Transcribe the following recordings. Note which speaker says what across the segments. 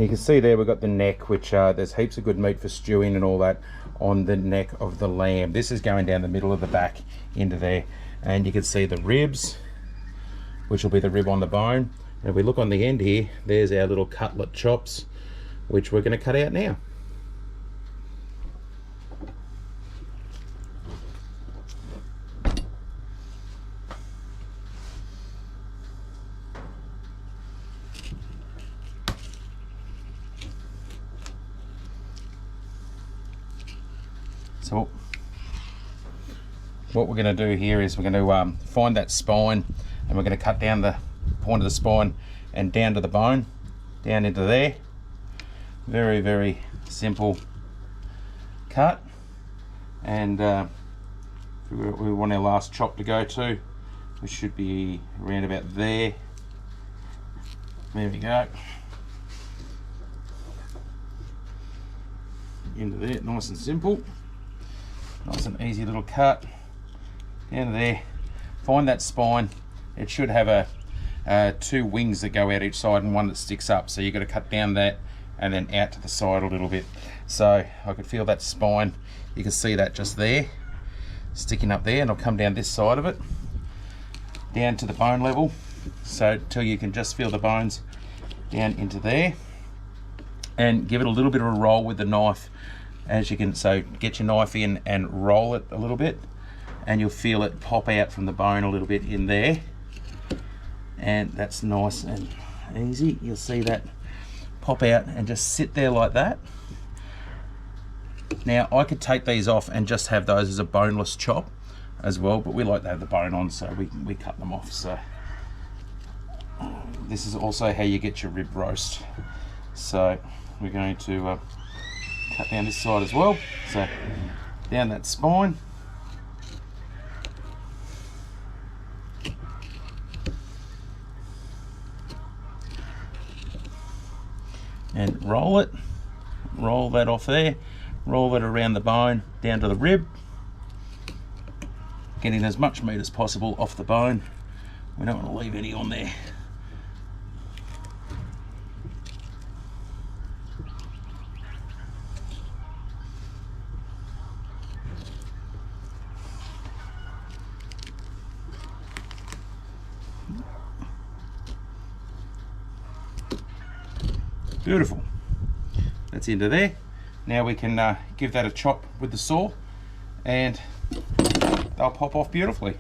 Speaker 1: you can see there we've got the neck, which there's heaps of good meat for stewing and all that on the neck of the lamb. This is going down the middle of the back into there, and you can see the ribs, which will be the rib on the bone. And if we look on the end here, there's our little cutlet chops, which we're going to cut out now. So what we're going to do here is we're going to find that spine, and we're going to cut down the point of the spine and down to the bone, down into there. Very, very simple cut. And we want our last chop to go to, which should be around about there. There we go. Into there, nice and simple. Nice and easy little cut. Down to there. Find that spine. It should have two wings that go out each side and one that sticks up. So you've got to cut down that and then out to the side a little bit. So I could feel that spine. You can see that just there, sticking up there, and I'll come down this side of it, down to the bone level. So till you can just feel the bones down into there, and give it a little bit of a roll with the knife. As you can, so get your knife in and roll it a little bit, and you'll feel it pop out from the bone a little bit in there, and that's nice and easy. You'll see that pop out and just sit there like that. Now I could take these off and just have those as a boneless chop as well, but we like to have the bone on, so we cut them off. So this is also how you get your rib roast. So we're going to cut down this side as well. So down that spine, and roll it, roll that off there, roll it around the bone down to the rib, getting as much meat as possible off the bone. We don't want to leave any on there. Beautiful. That's into there. Now we can give that a chop with the saw, and they'll pop off beautifully.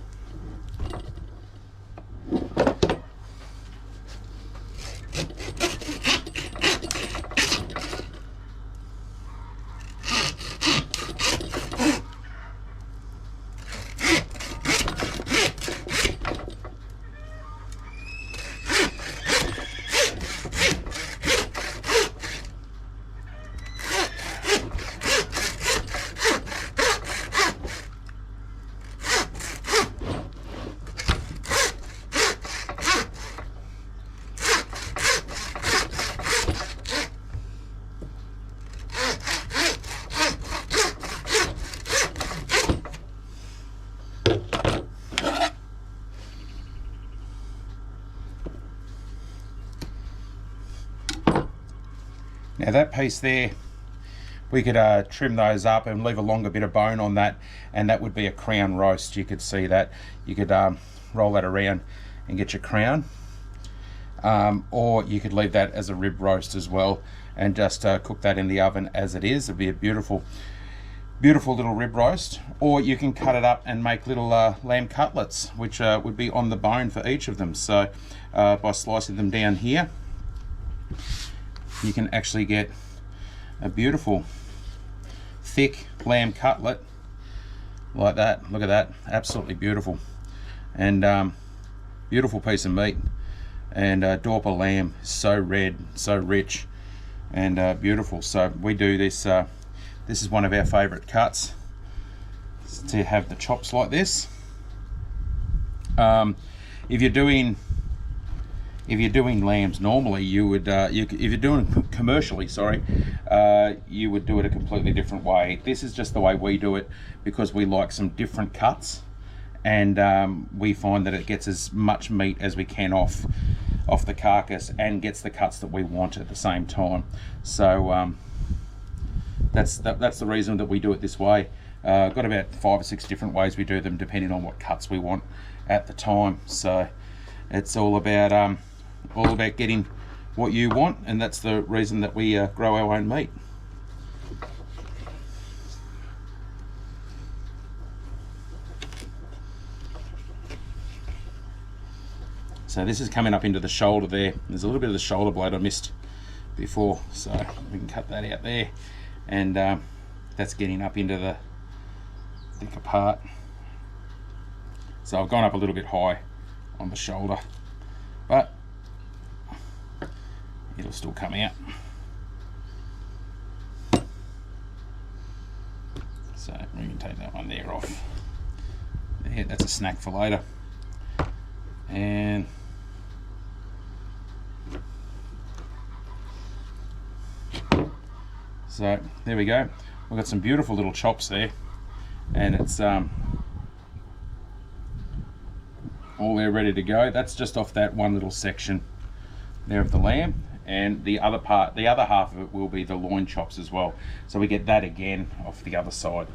Speaker 1: Now that piece there, we could trim those up and leave a longer bit of bone on that, and that would be a crown roast. You could see that. You could roll that around and get your crown, or you could leave that as a rib roast as well and just cook that in the oven as it is. It'd be a beautiful, beautiful little rib roast. Or you can cut it up and make little lamb cutlets, which would be on the bone for each of them. So by slicing them down here, you can actually get a beautiful thick lamb cutlet like that. Look at that, absolutely beautiful. And beautiful piece of meat. And Dorper lamb, so red, so rich, and beautiful. So we do this, this is one of our favorite cuts, to have the chops like this. If you're doing lambs normally, you would if you're doing commercially, sorry, you would do it a completely different way. This is just the way we do it because we like some different cuts, and we find that it gets as much meat as we can off off the carcass and gets the cuts that we want at the same time. So that's the reason that we do it this way. Got about 5 or 6 different ways we do them depending on what cuts we want at the time. So it's all about getting what you want, and that's the reason that we grow our own meat. So this is coming up into the shoulder there. There's a little bit of the shoulder blade I missed before, so we can cut that out there. And that's getting up into the thicker part. So I've gone up a little bit high on the shoulder, but it'll still come out. So we can take that one there off. There, that's a snack for later. And so there we go. We've got some beautiful little chops there, and it's all there ready to go. That's just off that one little section there of the lamb, and the other half of it will be the loin chops as well. So we get that again off the other side.